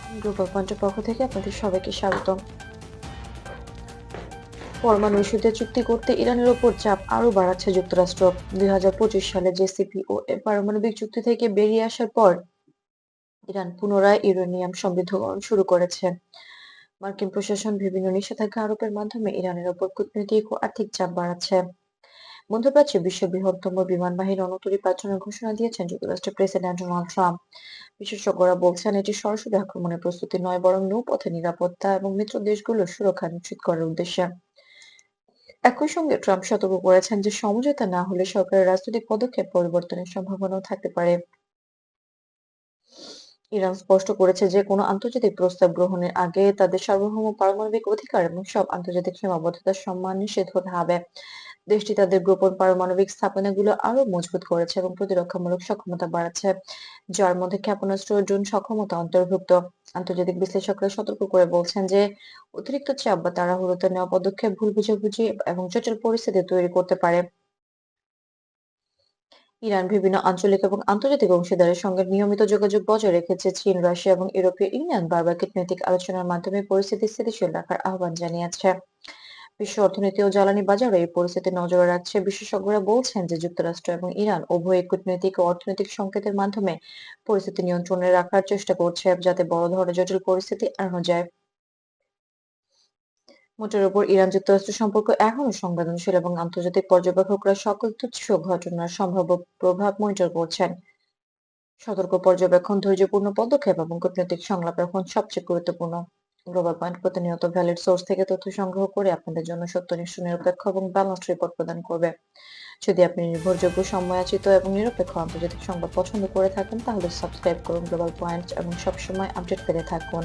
Global পয়েন্টের পক্ষ থেকে আপনাদের সবাইকে স্বাগতম। পরমাণু ইস্যুতে চুক্তি করতে ইরানের ওপর চাপ আরো বাড়াচ্ছে যুক্তরাষ্ট্র। 2025 সালে জেসিপিওএ পারমাণবিক চুক্তি থেকে বেরিয়ে আসার পর ইরান পুনরায় ইউরেনিয়াম সমৃদ্ধকরণ শুরু করেছে। মার্কিন প্রশাসন বিভিন্ন নিষেধাজ্ঞা আরোপের মাধ্যমে ইরানের ওপর কূটনৈতিক ও আর্থিক চাপ বাড়াচ্ছে। মধ্যপ্রাচ্যে বিশ্বের বৃহত্তম বিমান বাহিনী রণতরী পাঠানোর ঘোষণা দিয়েছেন যুক্তরাষ্ট্রের প্রেসিডেন্ট ডোনাল্ড ট্রাম্প। বিশেষজ্ঞরা বলছেন এটি সরাসরি আক্রমণের প্রস্তুতি নয়, বরং নৌপথে নিরাপত্তা এবং মিত্র দেশগুলোর সুরক্ষা নিশ্চিত করার উদ্দেশ্যে। একই সঙ্গে ট্রাম্প সতর্ক করেছেন যে সমঝোতা না হলে সরকারের রাজনৈতিক পদক্ষেপ পরিবর্তনের সম্ভাবনাও থাকতে পারে। ইরান স্পষ্ট করেছে যে কোনো আন্তর্জাতিক প্রস্তাব গ্রহণের আগে তাদের সার্বভৌম পারমাণবিক অধিকার এবং সব আন্তর্জাতিক সীমাবদ্ধতার সম্মান নিশ্চিত হতে হবে। দেশটি তাদের গোপন পারমাণবিক স্থাপনাগুলো আরো মজবুত করেছে এবং প্রতিরক্ষামূলক সক্ষমতা বাড়াচ্ছে, যার মধ্যে ক্ষেপণাস্ত্র ও ড্রোন সক্ষমতা অন্তর্ভুক্ত। আন্তর্জাতিক বিশ্লেষকরা সতর্ক করে বলছেন যে অতিরিক্ত চাপ বা তাড়াহুড়োতে নেওয়া পদক্ষেপ ভুল বুঝাবুঝি এবং জটিল পরিস্থিতি তৈরি করতে পারে। ইরান বিভিন্ন আঞ্চলিক এবং আন্তর্জাতিক অংশীদারের সঙ্গে নিয়মিত যোগাযোগ বজায় রেখেছে। চীন, রাশিয়া এবং ইউরোপীয় ইউনিয়ন বারবার কূটনৈতিক আলোচনার মাধ্যমে পরিস্থিতি স্থিতিশীল রাখার আহ্বান জানিয়েছে। বিশ্ব অর্থনীতি ও জ্বালানি বাজারে এই পরিস্থিতি নজরে রাখছে। বিশেষজ্ঞরা বলছেন যে যুক্তরাষ্ট্র এবং ইরান উভয়ই কূটনৈতিক ও অর্থনৈতিক সংকেতের মাধ্যমে পরিস্থিতি নিয়ন্ত্রণে রাখার চেষ্টা করছে, যাতে বড় ধরনের জটিল পরিস্থিতি এড়ানো যায়। মোটের উপর ইরান যুক্তরাষ্ট্র সম্পর্ক এখনো সংবেদনশীল এবং আন্তর্জাতিক পর্যবেক্ষকরা সকল তুচ্ছ ঘটনার সম্ভাব্য প্রভাব মনিটর করছেন। সতর্ক পর্যবেক্ষণ, ধৈর্যপূর্ণ পদক্ষেপ এবং কূটনৈতিক সংলাপ এখন সবচেয়ে গুরুত্বপূর্ণ। গ্লোবাল পয়েন্ট প্রতিনিয়ত ভ্যালিড সোর্স থেকে তথ্য সংগ্রহ করে আপনাদের জন্য সত্যনিষ্ঠ, নিরপেক্ষ এবং ব্যালান্সড রিপোর্ট প্রদান করবে। যদি আপনি নির্ভরযোগ্য, সময়োচিত এবং নিরপেক্ষ আন্তর্জাতিক সংবাদ পছন্দ করে থাকেন, তাহলে সাবস্ক্রাইব করুন গ্লোবাল পয়েন্ট এবং সবসময় আপডেট পেতে থাকুন।